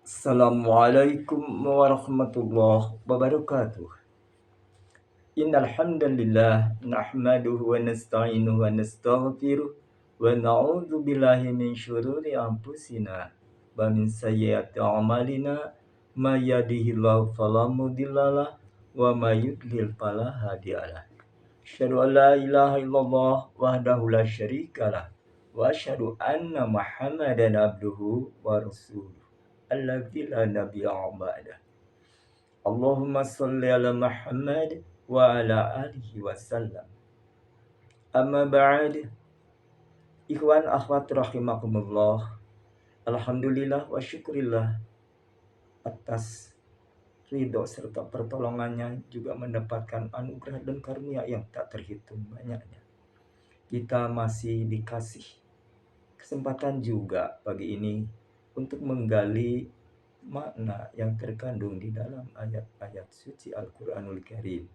Assalamualaikum warahmatullahi wabarakatuh. Innal hamdalillah nahmaduhu wa nasta'inuhu wa nastaghfiruh wa na'udzu billahi min syururi anfusina wa min sayyiati a'malina may yahdihillahu fala mudhillalah wa may yudlil fala hadiyalah. Asyhadu an la ilaha illallah wahdahu la syarikalah wa asyhadu anna Muhammadan abduhu wa rasuluh alladzi la nabiyya ba'dah. Allahumma sholli ala Muhammad wa ala alihi wasallam. Amma ba'd. Ikhwan akhwat rahimakumullah. Alhamdulillah wa syukurillah atas ridho serta pertolongannya juga mendapatkan anugerah dan karunia yang tak terhitung banyaknya. Kita masih dikasih kesempatan juga pagi ini untuk menggali makna yang terkandung di dalam ayat-ayat suci Al-Quranul Karim.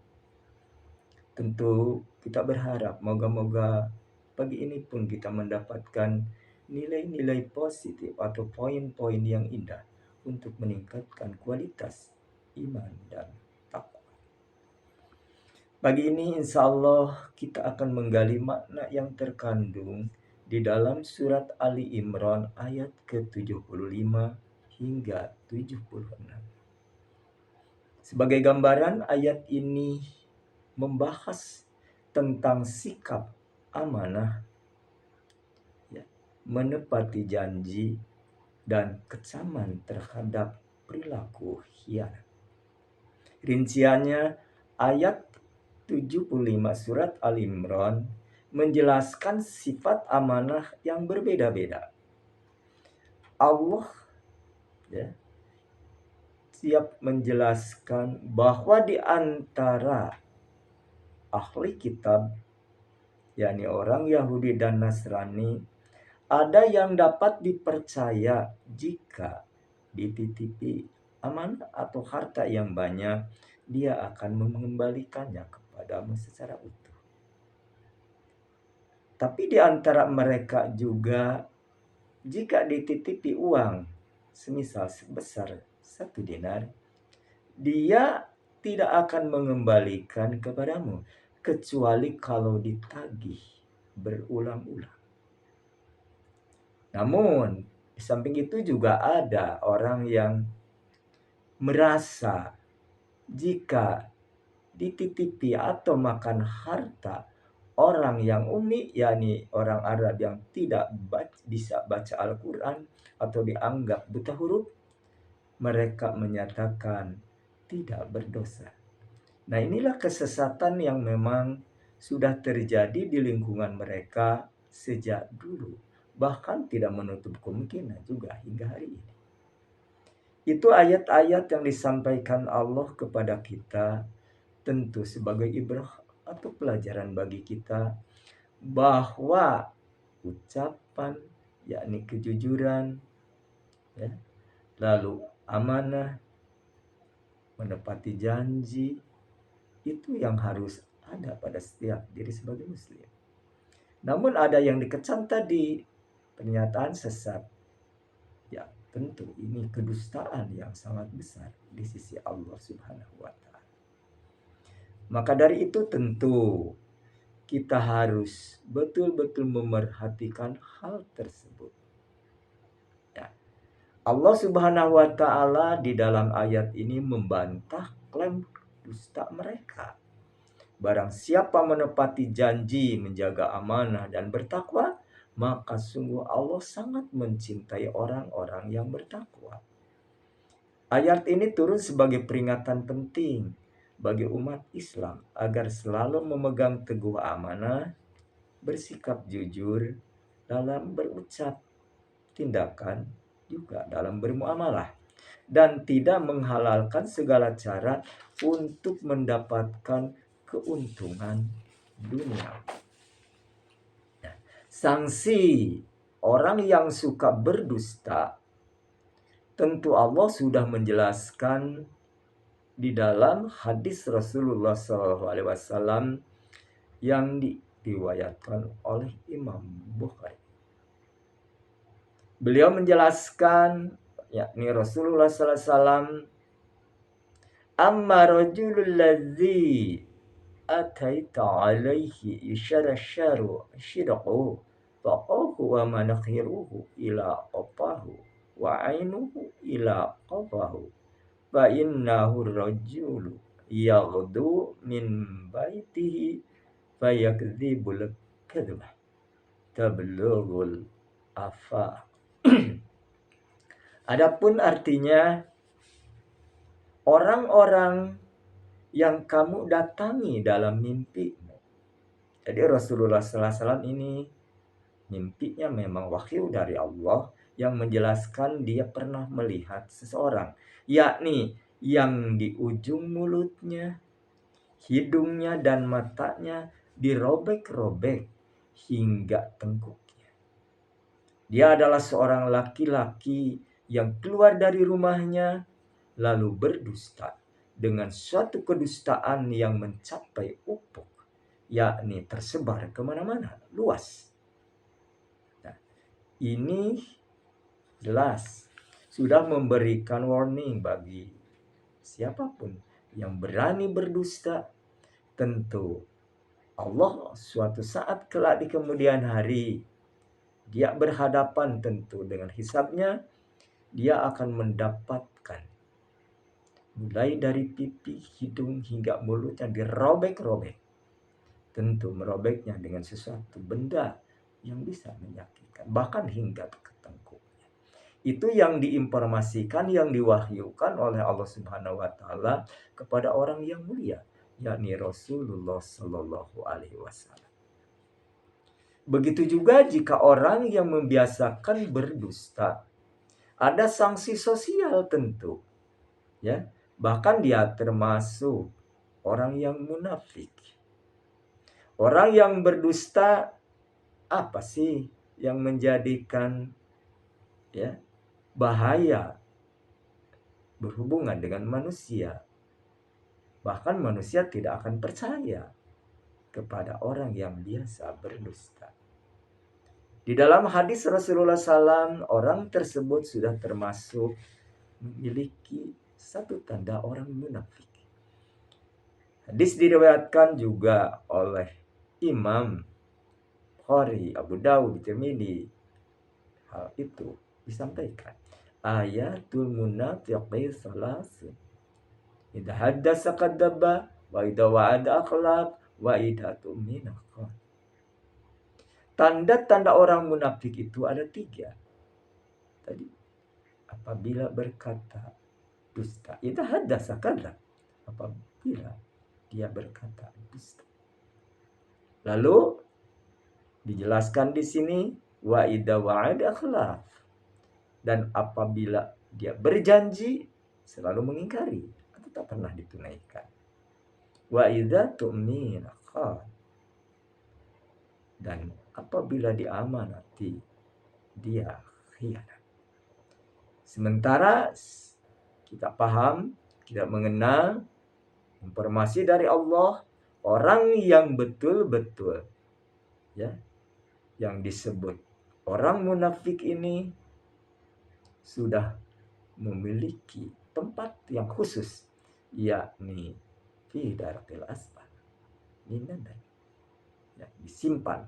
Tentu kita berharap moga-moga pagi ini pun kita mendapatkan nilai-nilai positif atau poin-poin yang indah untuk meningkatkan kualitas iman dan takwa. Pagi ini insya Allah kita akan menggali makna yang terkandung di dalam surat Ali Imran ayat ke-75 hingga 76. Sebagai gambaran, ayat ini membahas tentang sikap amanah, menepati janji, dan kecaman terhadap perilaku khianat. Rinciannya, ayat 75 surat Al-Imran menjelaskan sifat amanah yang berbeda-beda. Allah siap menjelaskan bahwa di antara ahli kitab, yakni orang Yahudi dan Nasrani, ada yang dapat dipercaya jika dititipi amanah atau harta yang banyak, dia akan mengembalikannya kepadamu secara utuh. Tapi di antara mereka juga, jika dititipi uang semisal sebesar 1 dinar, dia tidak akan mengembalikan kepadamu kecuali kalau ditagih berulang-ulang. Namun di samping itu juga ada orang yang merasa jika dititipi atau makan harta orang yang umi, yakni orang Arab yang tidak bisa baca Al-Quran atau dianggap buta huruf, mereka menyatakan tidak berdosa. Nah, inilah kesesatan yang memang sudah terjadi di lingkungan mereka sejak dulu, bahkan tidak menutup kemungkinan juga hingga hari ini. Itu ayat-ayat yang disampaikan Allah kepada kita tentu sebagai ibrah atau pelajaran bagi kita bahwa ucapan, yakni kejujuran, lalu amanah, menepati janji, itu yang harus ada pada setiap diri sebagai muslim. Namun ada yang dikecam tadi, pernyataan sesat. Ya, tentu ini kedustaan yang sangat besar di sisi Allah Subhanahu wa Ta'ala. Maka dari itu tentu kita harus betul-betul memerhatikan hal tersebut. Ya. Allah Subhanahu wa Ta'ala di dalam ayat ini membantah klaim dusta mereka. Barang siapa menepati janji, menjaga amanah dan bertakwa, maka sungguh Allah sangat mencintai orang-orang yang bertakwa. Ayat ini turun sebagai peringatan penting bagi umat Islam agar selalu memegang teguh amanah, bersikap jujur dalam berucap, tindakan juga dalam bermuamalah, dan tidak menghalalkan segala cara untuk mendapatkan keuntungan dunia. Sanksi orang yang suka berdusta, tentu Allah sudah menjelaskan di dalam hadis Rasulullah SAW yang diriwayatkan oleh Imam Bukhari. Beliau menjelaskan yakni Rasulullah sallallahu alaihi wasallam, amma rajulul ladzi ataita alaihi yusharasharu shidqu faqahu wa manakhiruhu ila qafahu wa ainuhu ila qafahu fa innahu rajulu yaghdu min baitihi fayakdzibul kadzbah tablughul afa. Adapun artinya, orang-orang yang kamu datangi dalam mimpimu. Jadi Rasulullah SAW ini mimpinya memang wahyu dari Allah yang menjelaskan dia pernah melihat seseorang, yakni yang di ujung mulutnya, hidungnya dan matanya dirobek-robek hingga tengkuknya. Dia adalah seorang laki-laki yang keluar dari rumahnya lalu berdusta dengan suatu kedustaan yang mencapai ufuk, yakni tersebar kemana-mana, luas. Nah, ini jelas sudah memberikan warning bagi siapapun yang berani berdusta. Tentu Allah suatu saat kelak di kemudian hari, dia berhadapan tentu dengan hisabnya, dia akan mendapatkan mulai dari pipi, hidung hingga mulutnya dirobek-robek. Tentu merobeknya dengan sesuatu benda yang bisa menyakitkan, bahkan hingga ke tengkuknya. Itu yang diinformasikan, yang diwahyukan oleh Allah Subhanahu wa taala kepada orang yang mulia, yakni Rasulullah Shallallahu alaihi wasallam. Begitu juga jika orang yang membiasakan berdusta, ada sanksi sosial tentu. Ya, bahkan dia termasuk orang yang munafik. Orang yang berdusta, apa sih yang menjadikan bahaya berhubungan dengan manusia? Bahkan manusia tidak akan percaya kepada orang yang biasa berdusta. Di dalam hadis Rasulullah SAW, orang tersebut sudah termasuk memiliki satu tanda orang munafik. Hadis diriwayatkan juga oleh Imam Bukhari, Abu Dawud, Tirmidzi. Hal itu disampaikan. Ayatul munafiqi salasun. Idza haddasa kadzdzaba wa idza wa'ada akhlaf wa idza tu'mina khan. Tanda-tanda orang munafik itu ada 3. Tadi, apabila berkata dusta. Idza haddasa kadzdzab. Apabila dia berkata dusta. Lalu dijelaskan di sini wa idza wa'ada akhlaf, dan apabila dia berjanji selalu mengingkari atau tak pernah ditunaikan. Wa idza tu'mina khan, dan apabila diamanati dia khianat. Sementara kita paham, kita mengenal informasi dari Allah, orang yang betul-betul yang disebut orang munafik ini sudah memiliki tempat yang khusus, yakni fi darqil asfal minan nar, disimpan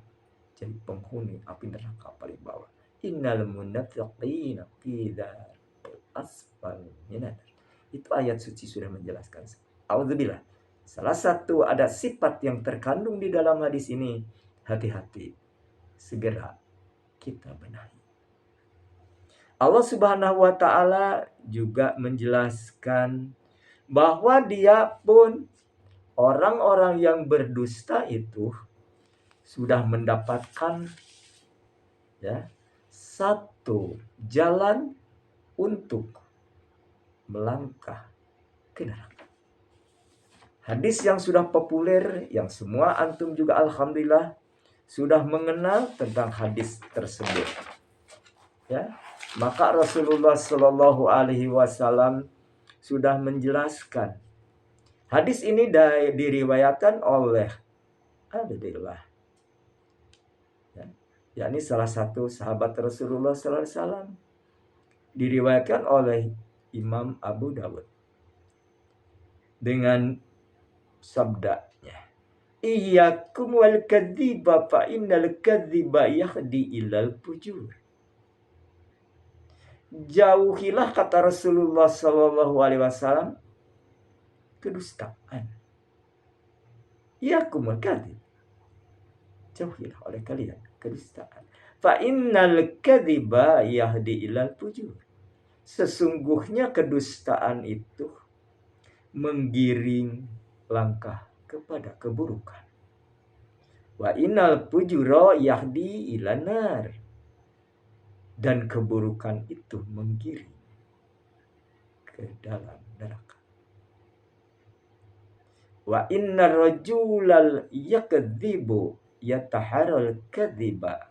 jadi penghuni api neraka paling bawah. Innal munafiqina fi darqil asfal minan nar. Itu ayat suci sudah menjelaskan. Auzubillah. Salah satu ada sifat yang terkandung di dalam hadis ini, hati-hati, segera kita benahi. Allah Subhanahu wa taala juga menjelaskan bahwa dia pun, orang-orang yang berdusta itu sudah mendapatkan satu jalan untuk melangkah ke neraka. Hadis yang sudah populer, yang semua antum juga alhamdulillah sudah mengenal tentang hadis tersebut. Maka Rasulullah Shallallahu alaihi wasallam sudah menjelaskan. Hadis ini diriwayatkan oleh Abdullah, yakni salah satu sahabat Rasulullah Sallallahu Alaihi Wasallam. diriwayatkan oleh Imam Abu Dawud dengan sabdanya, iyyakum wal kadziba fa innal kadziba yahdi ilal fujur. Jauhilah, kata Rasulullah SAW, kedustaan. Iyyakum wal kadzib, jauhilah oleh kalian kedustaan. Fa innal kadziba yahdi ilal fujur. Sesungguhnya kedustaan itu menggiring langkah kepada keburukan. Wa innal fujura yahdi ilan nar. Dan keburukan itu menggiring ke dalam neraka. Wa innar rajulal yakdzibu yataharal kadziba.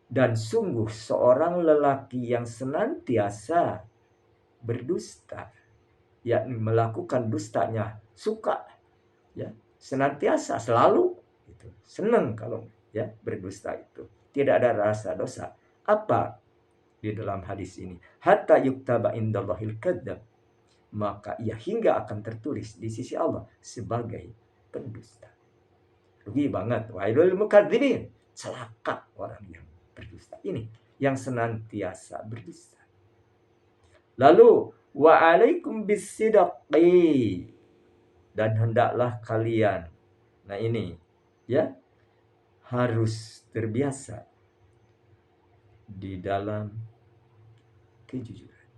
Dan sungguh seorang lelaki yang senantiasa berdusta, yakni melakukan dustanya, suka, ya, senantiasa, selalu itu senang kalau ya berdusta itu, tidak ada rasa dosa. Apa di dalam hadis ini? Hatta yuktaba indallahil kadzab, maka ia hingga akan tertulis di sisi Allah sebagai pendusta. Rugi banget. Wailul mukadzibin, celaka orang yang berdusta. Ini yang senantiasa berdusta. Lalu wa alaikum bisidqi, dan hendaklah kalian, nah ini ya, harus terbiasa di dalam kejujuran.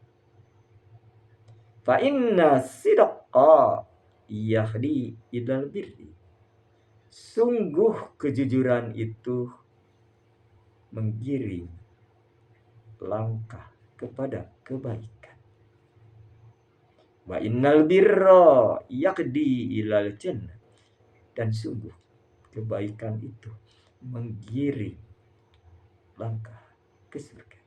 Fa inna sidqa yahdi ilal birri. Sungguh kejujuran itu menggiring langkah kepada kebaikan. Wa innal birra yaqdi ilal jannah. Dan sungguh kebaikan itu menggiring langkah ke surga.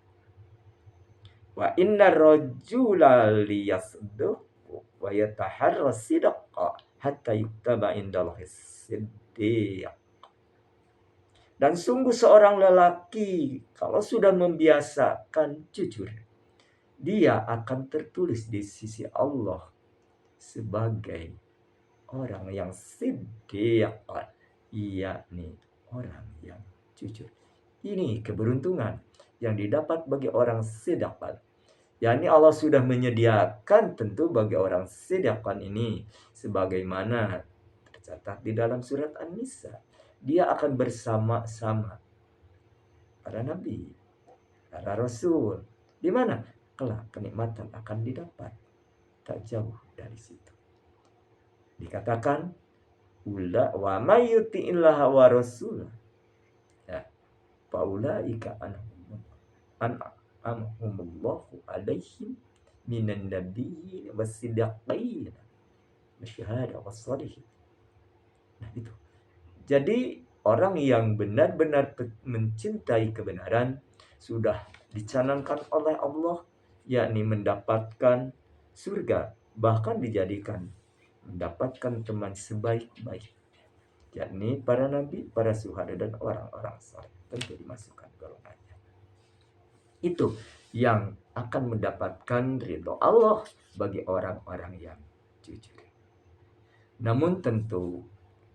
Wa innar rajula liyasduq wa yataharra sidqa hatta yuktaba indallahi siddiq. Dan sungguh seorang lelaki kalau sudah membiasakan jujur, dia akan tertulis di sisi Allah sebagai orang yang siddiq, yakni orang yang jujur. Ini keberuntungan yang didapat bagi orang siddiq. yakni Allah sudah menyediakan tentu bagi orang siddiq ini sebagaimana tercatat di dalam surat An-Nisa. Dia akan bersama-sama para nabi, para rasul. Di mana? Kelak kenikmatan akan didapat tak jauh dari situ. Dikatakan ula wa may yuti'illah wa rasul, ya, faulaika an'amullahu alaihim minan nabiyyin wasiddiqin wasyuhada wassalihin. Nah itu. Jadi orang yang benar-benar mencintai kebenaran sudah dicanangkan oleh Allah, yakni mendapatkan surga, bahkan dijadikan mendapatkan teman sebaik-baik, yakni para nabi, para syuhada, dan orang-orang saleh, tentu dimasukkan golongannya. Itu yang akan mendapatkan ridho Allah bagi orang-orang yang jujur. Namun tentu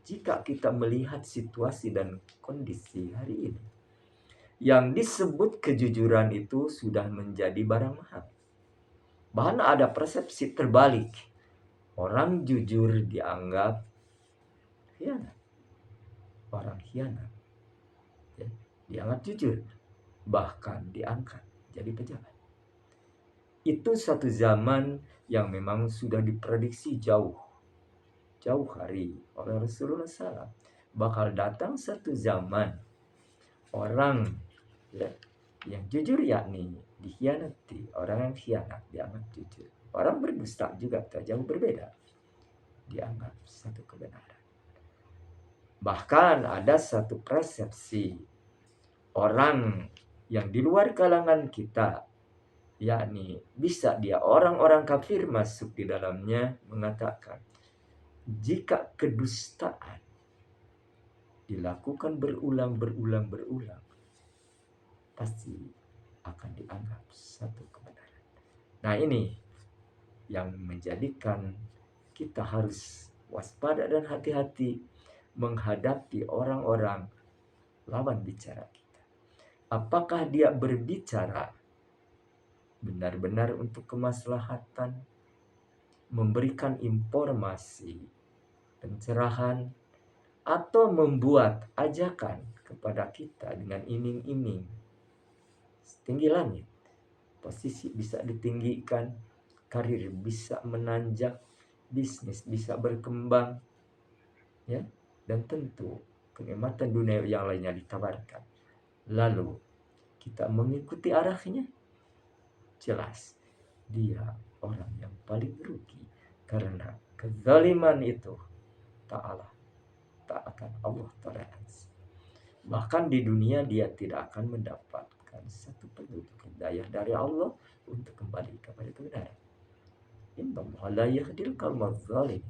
jika kita melihat situasi dan kondisi hari ini, yang disebut kejujuran itu sudah menjadi barang mahal. Bahkan ada persepsi terbalik. Orang jujur dianggap khianat. Orang khianat, ya, dianggap jujur, bahkan diangkat jadi pejabat. Itu satu zaman yang memang sudah diprediksi jauh hari oleh Rasulullah SAW. Bakal datang satu zaman orang, ya, yang jujur yakni dikhianati. Orang yang khianat dianggap jujur. Orang berdusta juga tak jauh berbeda, dianggap satu kebenaran. Bahkan ada satu persepsi orang yang di luar kalangan kita, yakni bisa dia orang-orang kafir masuk di dalamnya, mengatakan jika kedustaan dilakukan berulang, pasti akan dianggap satu kebenaran. Nah, ini yang menjadikan kita harus waspada dan hati-hati menghadapi orang-orang lawan bicara kita. Apakah dia berbicara benar-benar untuk kemaslahatan, memberikan informasi, pencerahan, atau membuat ajakan kepada kita dengan iming-iming setinggi langit. Posisi bisa ditinggikan, karir bisa menanjak, bisnis bisa berkembang, ya, dan tentu kenikmatan dunia yang lainnya ditawarkan. Lalu kita mengikuti arahnya, jelas dia orang yang paling rugi, karena kezaliman itu tak akan Allah toleransi. Bahkan di dunia dia tidak akan mendapatkan satu petunjuk hidayah dari Allah untuk kembali kepada kebenaran. Innallaha la yahdil qaumadz zalimin.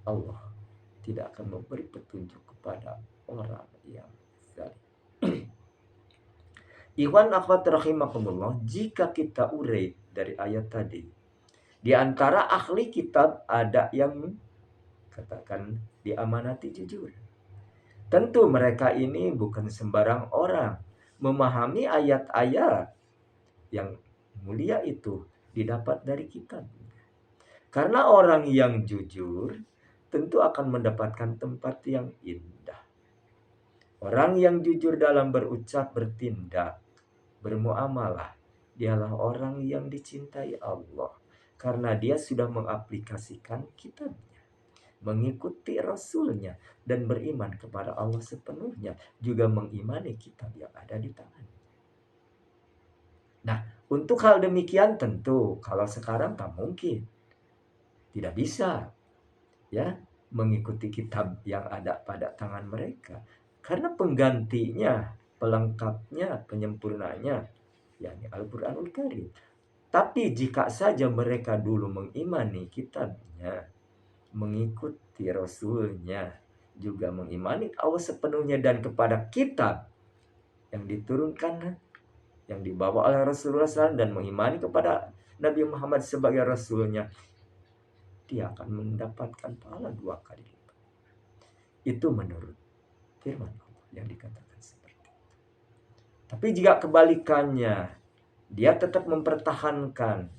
Allah tidak akan memberi petunjuk kepada orang yang zalim. Ikhwan akhwat rahimakumullah, jika kita urai dari ayat tadi, di antara ahli kitab ada yang katakan diamanati jujur. Tentu mereka ini bukan sembarang orang. Memahami ayat-ayat yang mulia itu didapat dari kitab. Karena orang yang jujur tentu akan mendapatkan tempat yang indah. Orang yang jujur dalam berucap, bertindak, bermuamalah, dialah orang yang dicintai Allah. Karena dia sudah mengaplikasikan kitabnya, mengikuti Rasulnya, dan beriman kepada Allah sepenuhnya, juga mengimani kitab yang ada di tangannya. Nah, untuk hal demikian tentu kalau sekarang tak mungkin, tidak bisa, ya, mengikuti kitab yang ada pada tangan mereka, karena penggantinya, pelengkapnya, penyempurnanya, yakni Al-Quranul Karim. Tapi jika saja mereka dulu mengimani kitabnya, mengikuti Rasulnya, juga mengimani Allah sepenuhnya dan kepada kitab yang diturunkan, yang dibawa oleh Rasulullah SAW, dan mengimani kepada Nabi Muhammad sebagai Rasulnya, dia akan mendapatkan pahala 2 kali lipat. Itu menurut firman Allah yang dikatakan seperti itu. Tapi jika kebalikannya, dia tetap mempertahankan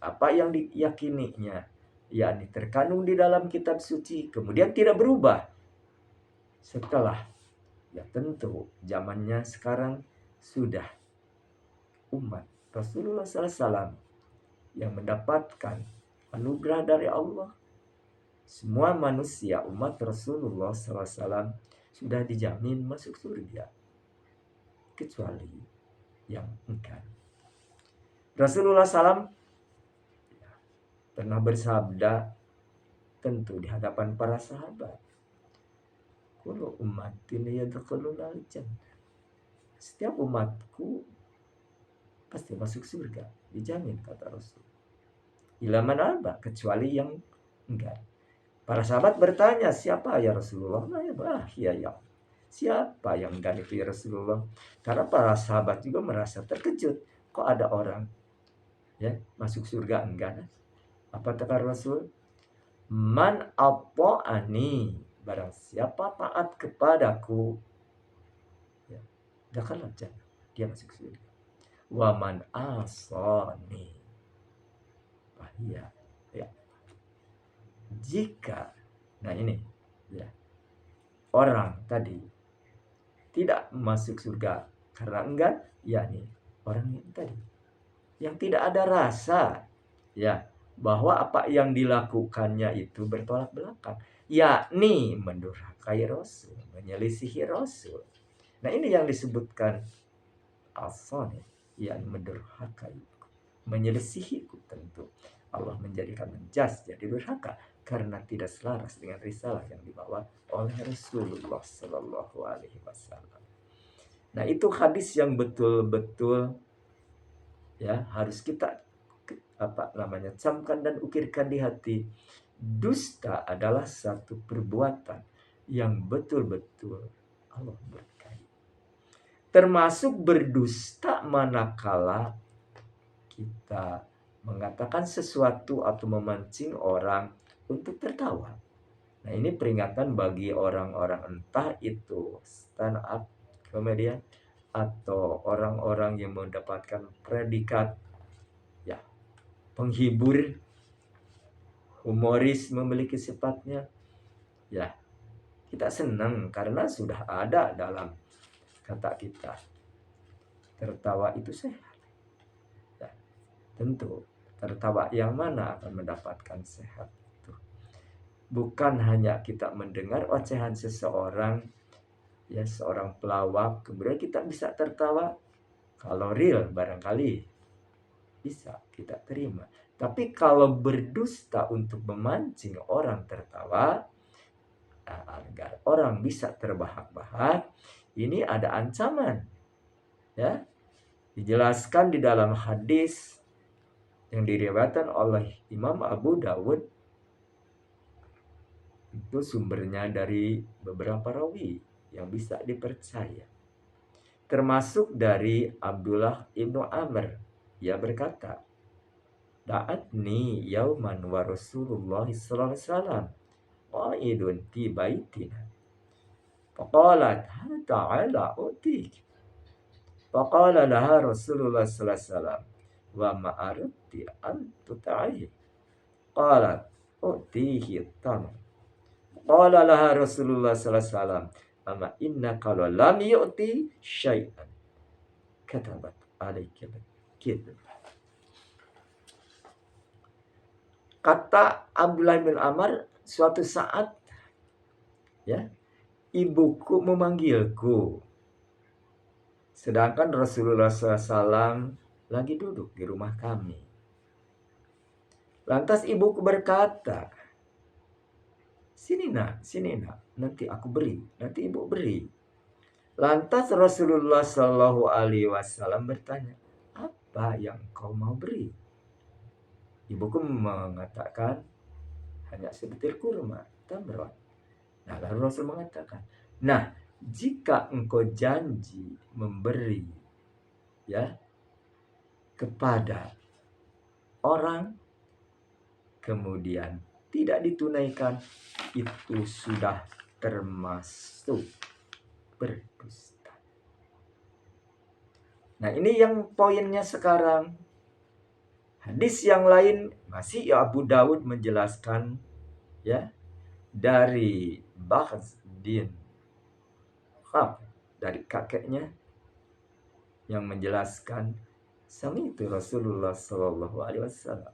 apa yang diyakininya, yakni terkandung di dalam kitab suci, kemudian tidak berubah setelah, ya tentu zamannya sekarang sudah umat Rasulullah SAW yang mendapatkan anugerah dari Allah. Semua manusia umat Rasulullah SAW sudah dijamin masuk surga, kecuali yang enggan. Rasulullah SAW pernah bersabda, tentu di hadapan para sahabat, kullu ummatin yadkhuluna al-jannah. Setiap umatku pasti masuk surga, dijamin, kata Rasul. Ila man aba, kecuali yang enggak. Para sahabat bertanya, siapa ya Rasulullah? Ya, siapa yang enggak itu ya Rasulullah? Karena para sahabat juga merasa terkejut, kok ada orang ya masuk surga enggak? Apa kata Rasul? Man ata'ani, barang siapa taat kepadaku, ya, dakhala jannah, dia masuk surga. Wa man asani, bahaya, ya. Jika, nah ini, ya, orang tadi tidak masuk surga karena enggan, yakni orang yang tadi yang tidak ada rasa, ya, bahwa apa yang dilakukannya itu bertolak belakang, yakni mendurhakai Rasul, menyelisihi Rasul. Nah, ini yang disebutkan asal, yakni mendurhakai, menyelisihiku. Tentu Allah menjadikan menjas jadi durhaka karena tidak selaras dengan risalah yang dibawa oleh Rasulullah Sallallahu Alaihi Wasallam. Nah, itu hadis yang betul-betul, ya, harus kita camkan dan ukirkan di hati. Dusta adalah satu perbuatan yang betul-betul Allah berkahi. Termasuk berdusta manakala kita mengatakan sesuatu atau memancing orang untuk tertawa. Nah, ini peringatan bagi orang-orang entah itu stand up komedian atau orang-orang yang mendapatkan predikat ya penghibur, humoris memiliki sifatnya. Ya, kita senang karena sudah ada dalam kata kita. Tertawa itu sehat. Ya, tentu tertawa yang mana akan mendapatkan sehat itu. Bukan hanya kita mendengar ocehan seseorang, ya seorang pelawak, kemudian kita bisa tertawa. Kalau real barangkali bisa kita terima. Tapi kalau berdusta untuk memancing orang tertawa, agar orang bisa terbahak-bahak, ini ada ancaman. Ya, dijelaskan di dalam hadis yang diriwayatkan oleh Imam Abu Dawud. Itu sumbernya dari beberapa rawi yang bisa dipercaya. Termasuk dari Abdullah ibnu Amr. Ia berkata, Da'atni yauman wa Rasulullah sallallahu alaihi wasallam qaidun fi baitina. Faqalat ta'ala utik. Faqala laha Rasulullah sallallahu alaihi wasallam wa ma aradti an tuta'i. Qalat utihi tamam. Qala laha Rasulullah sallallahu alaihi wasallam ama inna kalau lam yu'ti syai'an katabat alaika gitu. Kata Abdullah bin Amr, suatu saat ya ibuku memanggilku, sedangkan Rasulullah SAW lagi duduk di rumah kami. Lantas ibuku berkata, sini nak, nanti aku beri, nanti ibu beri. Lantas Rasulullah Shallallahu Alaihi Wasallam bertanya, apa yang kau mau beri? Ibuku mengatakan hanya sebutir kurma, tamron. Nah, lalu Rasul mengatakan, nah, jika engkau janji memberi ya kepada orang kemudian tidak ditunaikan, itu sudah termasuk berdusta. Nah, ini yang poinnya sekarang. Hadis yang lain masih Abu Dawud menjelaskan ya dari Bahz bin Khab, dari kakeknya yang menjelaskan sami'tu Rasulullah sallallahu alaihi wasallam.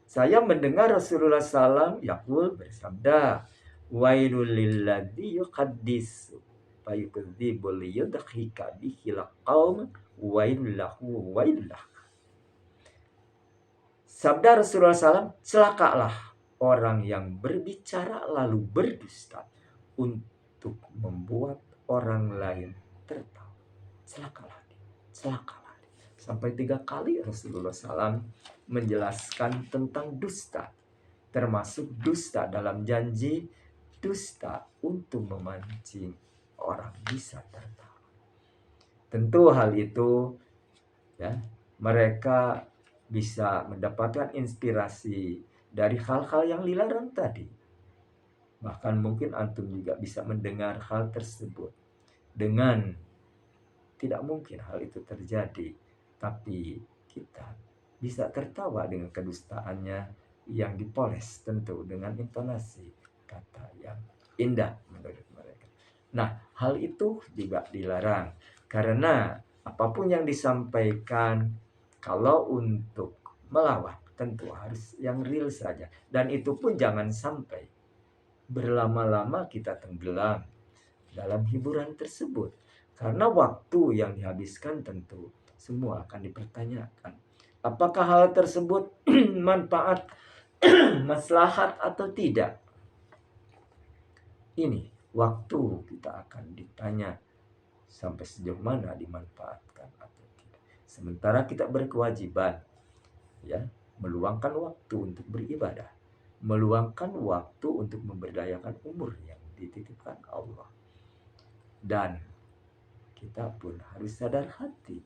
Saya mendengar Rasulullah SAW yaqul bersabda, wailul lilladzi yuqaddis fayukadzibul yudhika bihi laqaum wailul lahu waillah. Sabda Rasulullah SAW, celakalah orang yang berbicara lalu berdusta untuk membuat orang lain tertawa. Celakalah dia, celakalah dia. Sampai 3 kali Rasulullah SAW menjelaskan tentang dusta. Termasuk dusta dalam janji, dusta untuk memancing orang bisa tertawa. Tentu hal itu ya mereka bisa mendapatkan inspirasi dari hal-hal yang dilarang tadi. Bahkan mungkin antum juga bisa mendengar hal tersebut dengan tidak mungkin hal itu terjadi, tapi kita bisa tertawa dengan kedustaannya yang dipoles tentu dengan intonasi kata yang indah menurut mereka. Nah, hal itu juga dilarang karena apapun yang disampaikan kalau untuk melawak tentu harus yang real saja. Dan itu pun jangan sampai berlama-lama kita tenggelam dalam hiburan tersebut. Karena waktu yang dihabiskan tentu semua akan dipertanyakan. Apakah hal tersebut manfaat, maslahat atau tidak? Ini waktu kita akan ditanya sampai sejauh mana dimanfaatkan atau tidak. Sementara kita berkewajiban ya meluangkan waktu untuk beribadah, meluangkan waktu untuk memberdayakan umur yang dititipkan Allah, dan kita pun harus sadar hati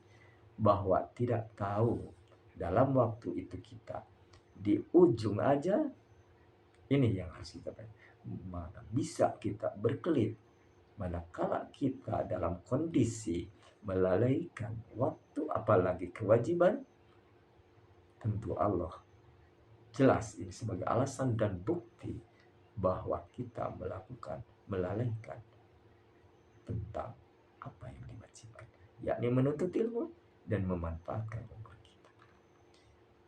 bahwa tidak tahu dalam waktu itu kita di ujung aja, ini yang harus kita mana bisa kita berkelit manakala kita dalam kondisi melalaikan waktu apalagi kewajiban. Tentu Allah jelas ini sebagai alasan dan bukti bahwa kita melalaikan tentang apa yang diwajibkan, yakni menuntut ilmu dan memanfaatkan umur kita.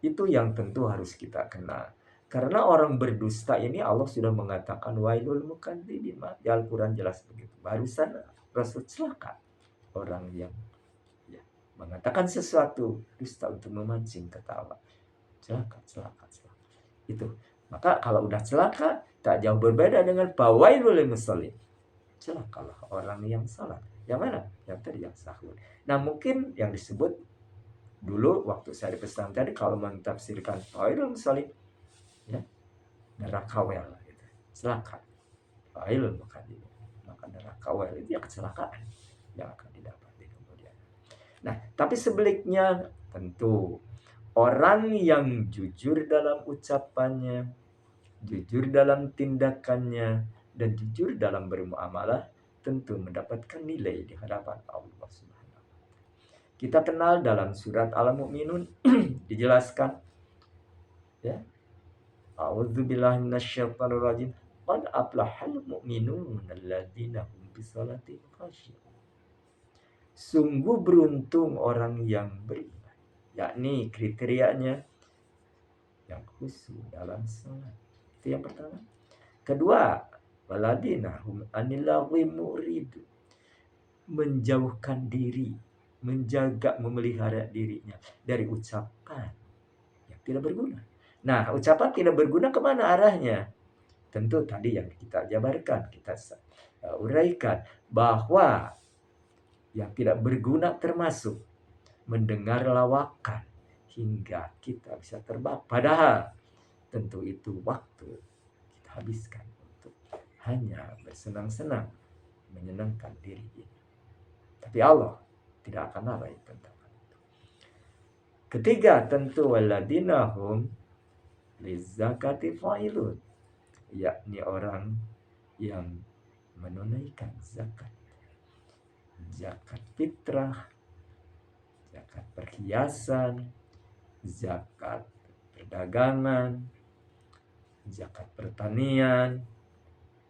Itu yang tentu harus kita kenal. Karena orang berdusta ini Allah sudah mengatakan wailul mukadzibin. Di Al-Quran jelas begitu. Barusan Rasul celaka orang yang mengatakan sesuatu dusta untuk memancing ketawa. Celaka. Itu. Maka kalau udah celaka, tak jauh berbeda dengan fawailul lil musallin. Celakalah orang yang salat. Yang mana? Yang tadi yang sahur. Nah, mungkin yang disebut dulu waktu saya di pesantren tadi kalau mentafsirkan fawailul musallin, ya, neraka wel gitu. Celaka. Fawailul mukadzibin. Maka neraka wel itu ya kecelakaan yang akan didapati kemudian. Nah, tapi sebaliknya tentu orang yang jujur dalam ucapannya, jujur dalam tindakannya, dan jujur dalam bermuamalah tentu mendapatkan nilai di hadapan Allah Subhanahu wa taala. Kita kenal dalam surat Al-Mu'minun dijelaskan, ya. A'udzubillahi minasyaitonir rajim. Qad aflahal mu'minun alladzina hum bisholatihim khashi'un. Sungguh beruntung orang yang beriman, yakni kriterianya yang khusyuk dalam salat. Itu yang pertama. Kedua, waladina hum anillaghi murid, menjauhkan diri, menjaga, memelihara dirinya dari ucapan yang tidak berguna. Nah, ucapan tidak berguna kemana arahnya? Tentu tadi yang kita jabarkan, kita uraikan bahwa yang tidak berguna termasuk mendengar lawakan hingga kita bisa terbang. Padahal tentu itu waktu kita habiskan untuk hanya bersenang-senang, menyenangkan diri ini. Tapi Allah tidak akan lalai tentang itu. Ketiga, tentu waladina hum lizakati fa'ilun, yakni orang yang menunaikan zakat. Zakat fitrah, zakat perhiasan, zakat perdagangan, zakat pertanian,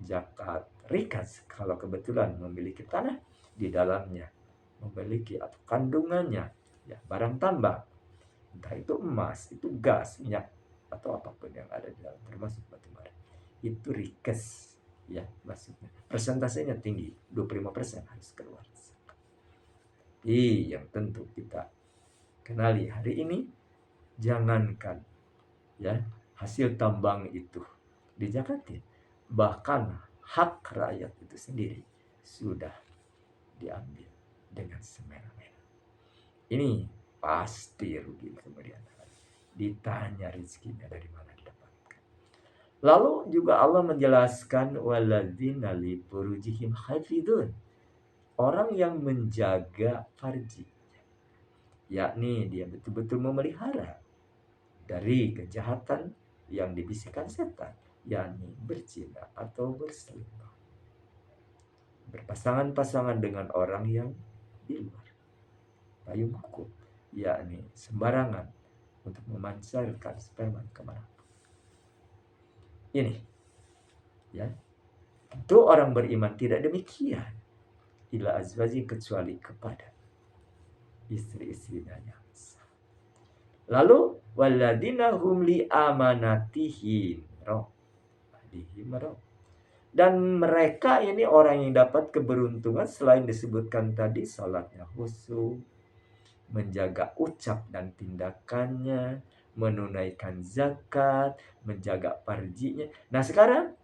zakat rikas kalau kebetulan memiliki tanah di dalamnya, memiliki atau kandungannya ya barang tambang, entah itu emas, itu gas, minyak atau apapun yang ada di dalam termasuk batu bara. Itu rikas ya maksudnya. Persentasenya tinggi, 25% harus keluar. Yang tentu kita kenali hari ini, jangankan ya hasil tambang itu dijakatin, bahkan hak rakyat itu sendiri sudah diambil dengan semena-mena. Ini pasti rugi kemudian hari. Ditanya rezekinya dari mana didapatkan. Lalu juga Allah menjelaskan waladzina li furujihim hafidun, orang yang menjaga farji, yakni dia betul-betul memelihara dari kejahatan yang dibisikkan setan, yakni berzina atau berselingkuh, berpasangan-pasangan dengan orang yang di luar payung hukum, yakni sembarangan untuk memancarkan sperma kemana. Ini ya, tentu orang beriman tidak demikian, ila azwaji, kecuali kepada istri-istrinya yang sah. Lalu waladina hum li amanatihim dan mereka ini orang yang dapat keberuntungan selain disebutkan tadi salatnya khusyuk, menjaga ucap dan tindakannya, menunaikan zakat, menjaga farjinya. Nah, sekarang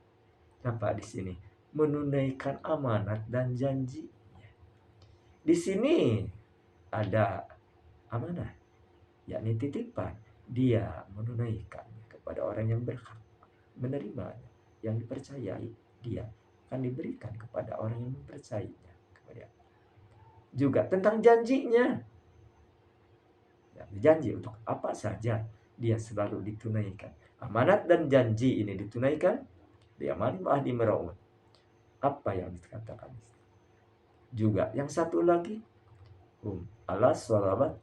apa di sini? Menunaikan amanat dan janji. Di sini ada amanah, yakni titipan. Dia menunaikan kepada orang yang berhak menerimanya, yang dipercayai. Dia akan diberikan kepada orang yang mempercayainya kepada. juga tentang janjinya. Ya, janji untuk apa saja dia selalu ditunaikan. Amanat dan janji ini ditunaikan, diamani ahdi meraun. Apa yang dikatakan? Juga yang satu lagi, ala sholawat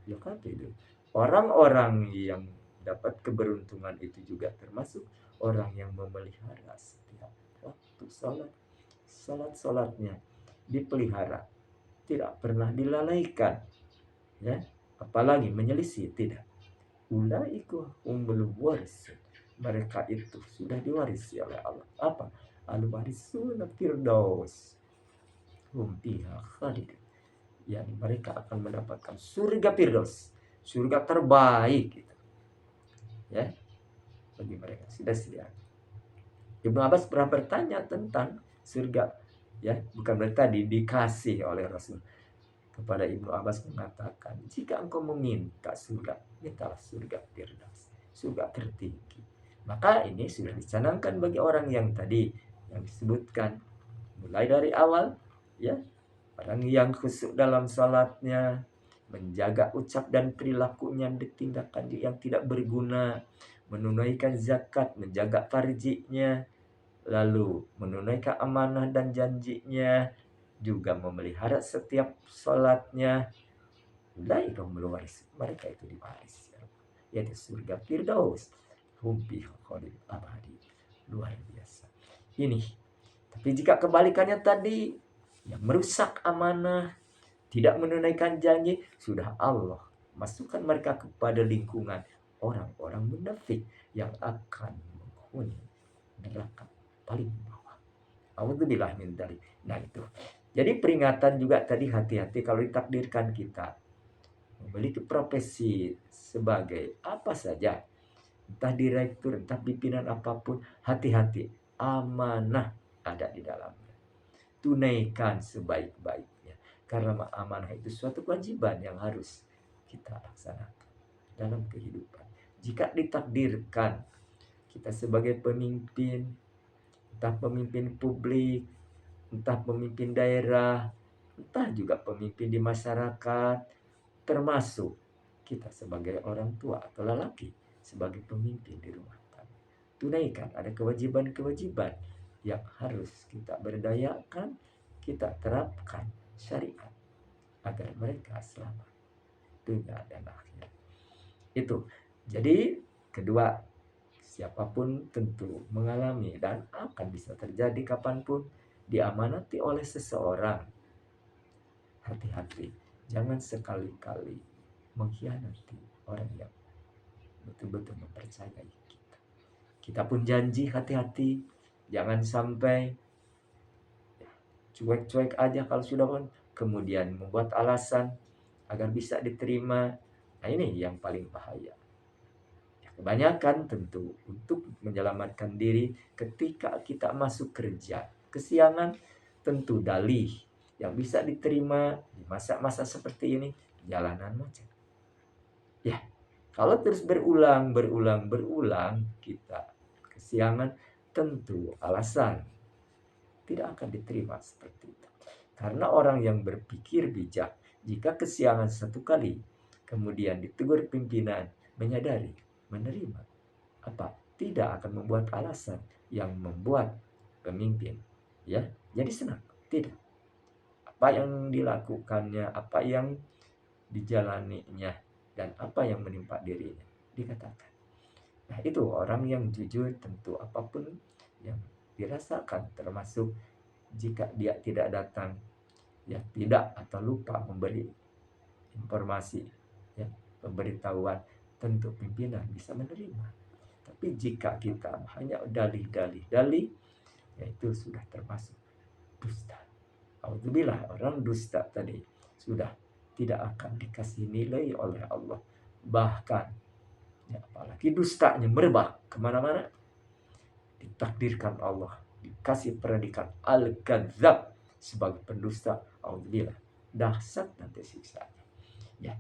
yuqatilu. Orang-orang yang dapat keberuntungan itu juga termasuk orang yang memelihara setiap waktu salat. Salat-salatnya dipelihara, tidak pernah dilalaikan, ya. Apalagi menyelisih, tidak. Ulaiku humul warisun. Mereka itu sudah diwarisi oleh Allah. Apa? Al-warisun firdaus. Hum fiha khalidun. Yani mereka akan mendapatkan surga firdaus, surga terbaik gitu. Ya, bagi mereka sudah sedia. Ibnu Abbas pernah bertanya tentang surga, ya, bukan berarti tadi dikasih oleh Rasul. Kepada Ibnu Abbas mengatakan, jika engkau meminta surga, mintalah surga firdaus, surga tertinggi. Maka ini sudah dicanangkan bagi orang yang tadi yang disebutkan mulai dari awal, ya, orang yang khusyuk dalam salatnya, menjaga ucap dan perilakunya, tindakan yang tidak berguna, menunaikan zakat, menjaga farjinya, lalu menunaikan amanah dan janjinya, juga memelihara setiap salatnya. Ulaikahumul waris, mereka itu diwaris, yaitu surga firdaus, hum fiha khalidun abadi. Luar biasa ini. Tapi jika kebalikannya tadi, yang merusak amanah, tidak menunaikan janji, sudah Allah masukkan mereka kepada lingkungan orang-orang munafik yang akan menghuni neraka paling bawah. Alhamdulillah min dzalik. Nah itu. Jadi peringatan juga tadi, hati-hati kalau ditakdirkan kita memiliki profesi sebagai apa saja, entah direktur, entah pimpinan apapun, hati-hati, amanah ada di dalamnya. Tunaikan sebaik-baiknya. Karena amanah itu suatu kewajiban yang harus kita laksanakan dalam kehidupan. Jika ditakdirkan kita sebagai pemimpin, entah pemimpin publik, entah pemimpin daerah, entah juga pemimpin di masyarakat, termasuk kita sebagai orang tua atau lelaki sebagai pemimpin di rumah tangga. Tunaikan, ada kewajiban-kewajiban yang harus kita berdayakan, kita terapkan syariat agar mereka selamat dunia dan akhirat. Itu. Jadi kedua, siapapun tentu mengalami dan akan bisa terjadi kapanpun diamanati oleh seseorang. Hati-hati, jangan sekali-kali mengkhianati orang yang betul-betul mempercayai kita. Kita pun janji, hati-hati, jangan sampai cuek-cuek aja kalau sudah pun, kemudian membuat alasan agar bisa diterima. Nah ini yang paling bahaya. Kebanyakan tentu untuk menyelamatkan diri ketika kita masuk kerja. Kesiangan tentu dalih yang bisa diterima di masa-masa seperti ini, jalanan macet. Ya, kalau terus berulang kita kesiangan, tentu alasan tidak akan diterima seperti itu. Karena orang yang berpikir bijak, jika kesiangan satu kali, kemudian ditegur pimpinan, menyadari, menerima, apa tidak akan membuat alasan yang membuat pemimpin, ya, jadi senang. Tidak. Apa yang dilakukannya, apa yang dijalaninya, dan apa yang menimpa dirinya dikatakan. Nah itu orang yang jujur, tentu apapun yang dirasakan, termasuk jika dia tidak datang, ya, tidak atau lupa memberi informasi, ya, pemberitahuan, tentu pimpinan bisa menerima. Tapi jika kita hanya dalih-dalih, ya itu sudah termasuk dusta. Alhamdulillah, orang dusta tadi sudah tidak akan dikasih nilai oleh Allah. Bahkan, ya, apalagi dustanya merebak kemana-mana, ditakdirkan Allah dikasih predikat al-kadzab sebagai pendusta. Alhamdulillah, dahsyat nanti siksanya. Ya,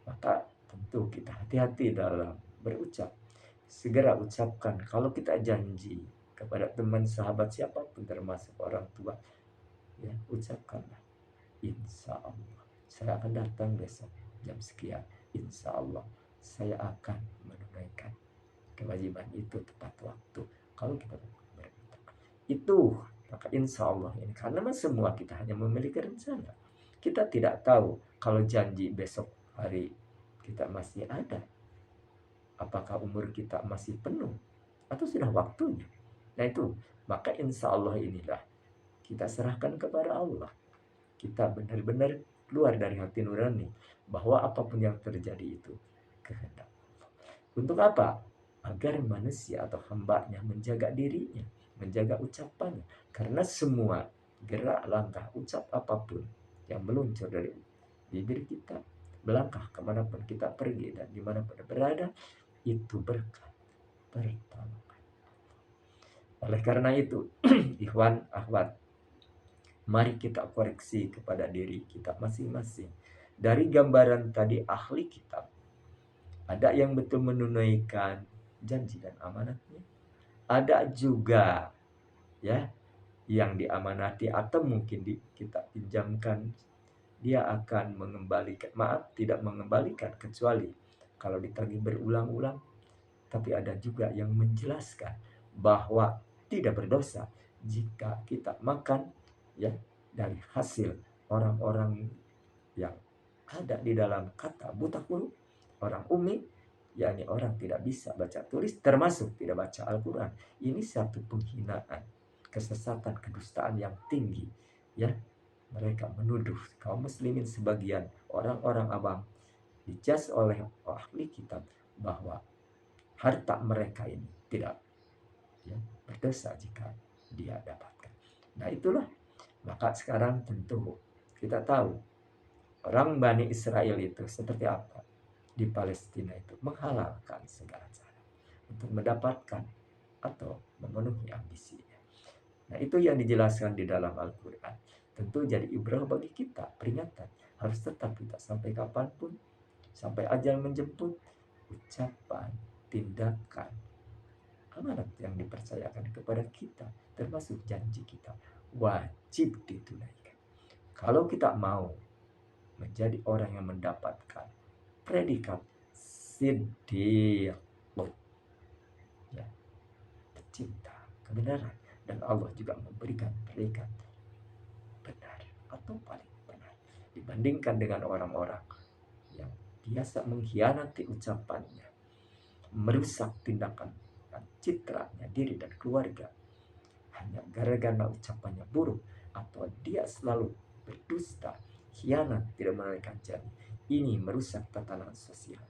maka tentu kita hati-hati dalam berucap. Segera ucapkan kalau kita janji kepada teman, sahabat, siapapun termasuk orang tua, ya, ucapkanlah insya Allah saya akan datang besok jam sekian, insya Allah saya akan menunaikan kewajiban itu tepat waktu. Kalau kita itu, maka insya Allah ini, karena semua kita hanya memiliki rencana. Kita tidak tahu kalau janji besok hari kita masih ada, apakah umur kita masih penuh atau sudah waktunya. Nah itu, maka insya Allah inilah kita serahkan kepada Allah. Kita benar-benar keluar dari hati nurani bahwa apapun yang terjadi itu kehendak Allah. Untuk apa? Agar manusia atau hambanya menjaga dirinya, menjaga ucapannya. Karena semua gerak, langkah, ucap apapun yang meluncur dari bibir kita, melangkah kemanapun kita pergi dan dimanapun berada, itu berkat pertolongan. Oleh karena itu, ikhwan, akhwat, mari kita koreksi kepada diri kita masing-masing. Dari gambaran tadi ahli kitab, ada yang betul menunaikan janji dan amanatnya. Ada juga ya yang diamanati atau mungkin kita pinjamkan, dia akan mengembalikan, maaf, tidak mengembalikan kecuali kalau ditagih berulang-ulang. Tapi ada juga yang menjelaskan bahwa tidak berdosa jika kita makan ya dari hasil orang-orang yang ada di dalam kata buta huruf, orang umi, yakni orang tidak bisa baca tulis, termasuk tidak baca Al-Quran. Ini satu penghinaan, kesesatan, kedustaan yang tinggi. Ya, mereka menuduh kaum muslimin sebagian orang-orang abang dijas oleh ahli kitab bahwa harta mereka ini tidak ya, berdosa jika dia dapatkan. Nah itulah, maka sekarang tentu kita tahu orang Bani Israel itu seperti apa di Palestina, itu menghalalkan segala cara untuk mendapatkan atau memenuhi ambisinya. Nah itu yang dijelaskan di dalam Al-Quran. Tentu jadi ibrah bagi kita, peringatan. Harus tetap kita sampai kapanpun, sampai ajal menjemput, ucapan, tindakan, amanat yang dipercayakan kepada kita, termasuk janji kita, wajib ditunaikan. Kalau kita mau menjadi orang yang mendapatkan predikat siddiq, ya, pecinta kebenaran, dan Allah juga memberikan predikat benar atau paling benar dibandingkan dengan orang-orang yang biasa mengkhianati ucapannya, merusak tindakan dan citranya diri dan keluarga hanya gara-gara ucapannya buruk, atau dia selalu berdusta, khianat, tidak menunaikan janji. Ini merusak tatanan sosial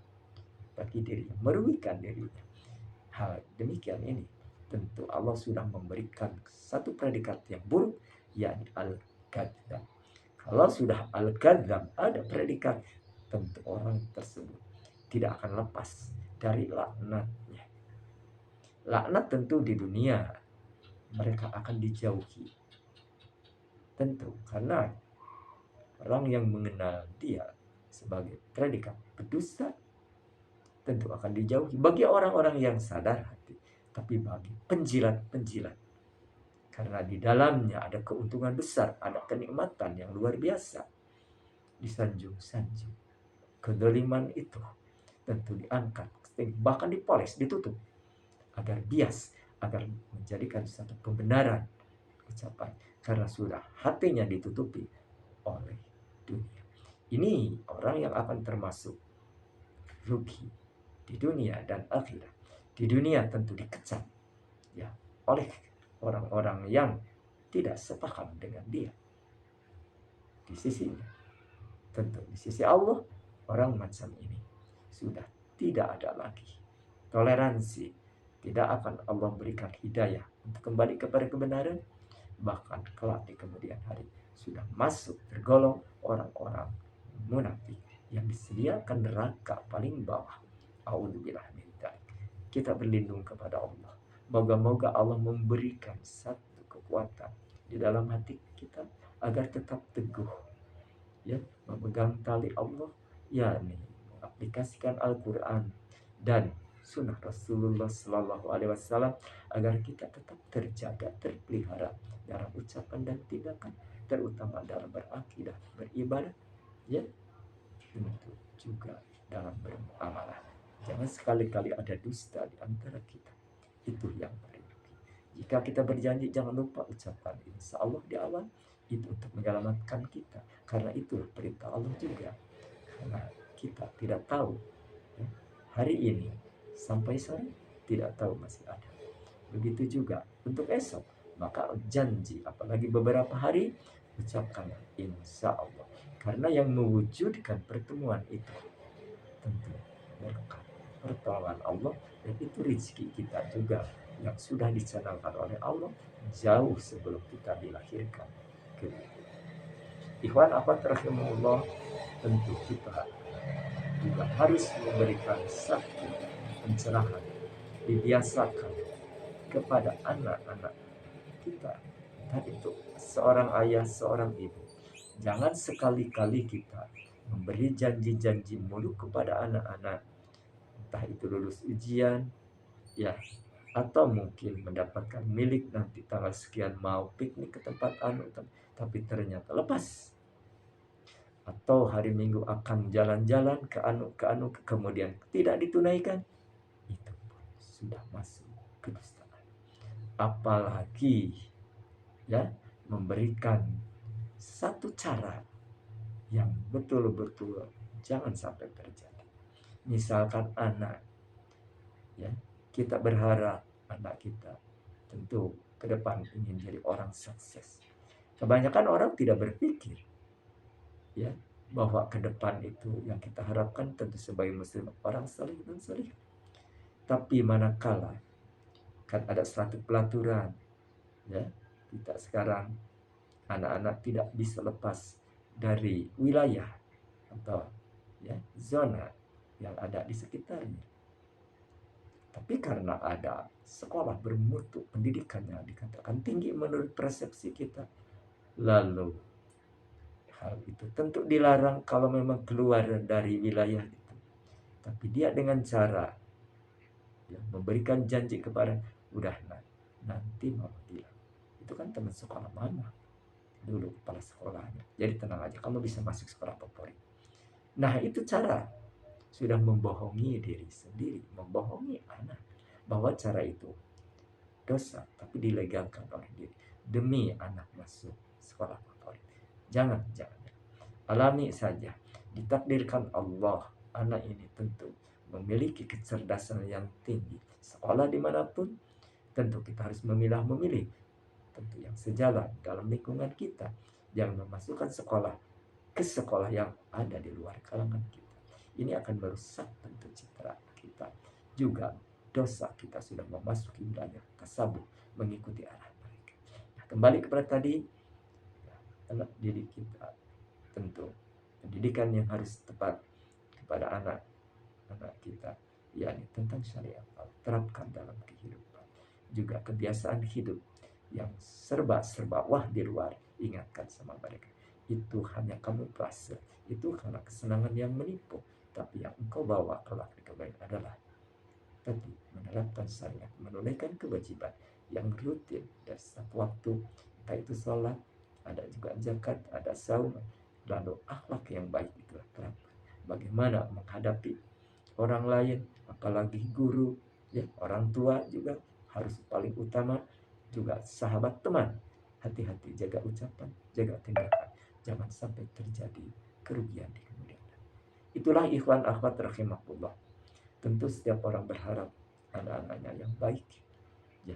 bagi dirinya, merugikan dirinya. Hal demikian ini tentu Allah sudah memberikan satu predikat yang buruk, yakni al-kadzdzab. Kalau sudah al-kadzdzab ada predikat, tentu orang tersebut tidak akan lepas dari laknatnya. Laknat tentu di dunia mereka akan dijauhi, tentu karena orang yang mengenal dia sebagai predikat berdusta tentu akan dijauhi bagi orang-orang yang sadar hati. Tapi bagi penjilat-penjilat, karena di dalamnya ada keuntungan besar, ada kenikmatan yang luar biasa, disanjung-sanjung, kedoliman itu tentu diangkat, bahkan dipoles, ditutup agar bias, agar menjadikan satu pembenaran ucapan, karena sudah hatinya ditutupi oleh dunia. Ini orang yang akan termasuk rugi di dunia dan akhirat. Di dunia tentu dikecam ya oleh orang-orang yang tidak sepaham dengan dia. Di sisinya, tentu di sisi Allah, orang macam ini sudah tidak ada lagi toleransi. Tidak akan Allah berikan hidayah untuk kembali kepada kebenaran. Bahkan kelak di kemudian hari sudah masuk tergolong orang-orang munafik yang disediakan neraka paling bawah. A'udzubillah min dzalik. Kita berlindung kepada Allah. Moga-moga Allah memberikan satu kekuatan di dalam hati kita agar tetap teguh ya, memegang tali Allah, yakni mengaplikasikan Al-Quran dan sunnah Rasulullah Sallallahu Alaihi Wasallam agar kita tetap terjaga, terpelihara dalam ucapan dan tindakan, terutama dalam berakidah, beribadah, ya, tentu juga dalam bermuamalah. Jangan sekali-kali ada dusta di antara kita. Itu yang paling rugi. Jika kita berjanji, jangan lupa ucapkan insya Allah di awal. Itu untuk menyelamatkan kita. Karena itu perintah Allah juga. Karena kita tidak tahu, ya, hari ini sampai sore tidak tahu masih ada. Begitu juga untuk esok. Maka janji, apalagi beberapa hari, ucapkan insya Allah. Karena yang mewujudkan pertemuan itu tentu berkah pertolongan Allah, dan itu rezeki kita juga yang sudah dicanangkan oleh Allah jauh sebelum kita dilahirkan ke dunia. Ikhwan apa rahimahullah, tentu kita juga harus memberikan satu pencerahan, dibiasakan kepada anak-anak kita. Dan itu seorang ayah, seorang ibu, jangan sekali-kali kita memberi janji-janji mulu kepada anak-anak, entah itu lulus ujian, ya, atau mungkin mendapatkan milik nanti tanggal sekian mau piknik ke tempat anu, tapi ternyata lepas. Atau hari Minggu akan jalan-jalan ke anu, kemudian tidak ditunaikan. Itu pun sudah masuk kedustaan. Apalagi, ya, memberikan satu cara yang betul-betul jangan sampai terjadi. Misalkan anak, ya, kita berharap anak kita tentu ke depan ingin jadi orang sukses. Kebanyakan orang tidak berpikir, ya, bahwa ke depan itu yang kita harapkan tentu sebagai muslim orang saleh dan saleh. Tapi manakala kan ada suatu pelaturan, ya, kita sekarang anak-anak tidak bisa lepas dari wilayah atau, ya, zona yang ada di sekitarnya. Tapi karena ada sekolah bermutu, pendidikannya dikatakan tinggi menurut persepsi kita, lalu hal itu tentu dilarang kalau memang keluar dari wilayah itu. Tapi dia dengan cara, ya, memberikan janji kepada, udah, nanti mau bilang, itu kan teman sekolah mama dulu kepala sekolahnya, jadi tenang aja, kamu bisa masuk sekolah favorit. Nah, itu cara sudah membohongi diri sendiri, membohongi anak, bahwa cara itu dosa, tapi dilegalkan oleh diri demi anak masuk sekolah favorit. Jangan. Alami saja, ditakdirkan Allah anak ini tentu memiliki kecerdasan yang tinggi. Sekolah dimanapun tentu kita harus memilih tentu yang sejalan dalam lingkungan kita. Jangan memasukkan sekolah ke sekolah yang ada di luar kalangan kita. Ini akan merusak tentu citra kita. Juga dosa kita sudah memasuki wilayah tasawuf, mengikuti arah mereka. Nah, kembali kepada tadi, anak didik kita tentu pendidikan yang harus tepat kepada anak kita, yakni tentang syariat, terapkan dalam kehidupan. Juga kebiasaan hidup yang serba wah di luar, ingatkan sama mereka, itu hanya kamuflase, itu karena kesenangan yang menipu, tapi yang engkau bawa kelak di kebaikan adalah tadi menerapkan syariat, menunaikan kewajiban yang rutin dan setiap waktu, entah itu sholat, ada juga zakat, ada saum, lalu akhlak yang baik itulah terapkan. Bagaimana menghadapi orang lain, apalagi guru, ya, orang tua juga harus paling utama, juga sahabat teman. Hati-hati, jaga ucapan, jaga tindakan, jangan sampai terjadi kerugian di kemudian hari. Itulah ikhwan akhwat rahimahullah. Tentu setiap orang berharap anak-anaknya yang baik, ya,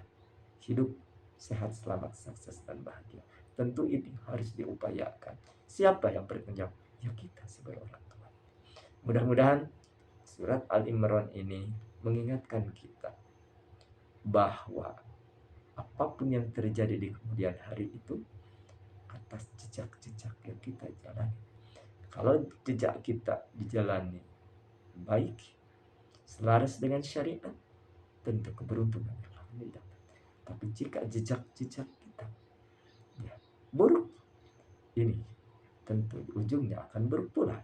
hidup sehat, selamat, sukses, dan bahagia. Tentu ini harus diupayakan. Siapa yang bertanggung jawab? Ya, kita sebagai orang tua. Mudah-mudahan surat Al-Imran ini mengingatkan kita bahwa apapun yang terjadi di kemudian hari itu atas jejak-jejak yang kita jalani. Kalau jejak kita dijalani baik, selaras dengan syariat, tentu keberuntungan akan didapat. Tapi jika jejak-jejak kita, ya, buruk, ini tentu ujungnya akan buruk pula,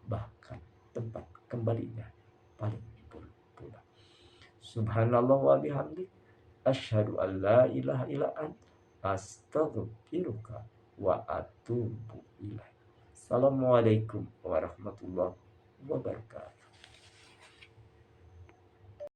bahkan tempat kembalinya paling buruk pula. Subhanallah wa bihamdik, asyhadu an la ilaha illa ant, astaghfiruka wa atubu ilaih. Assalamualaikum warahmatullahi wabarakatuh.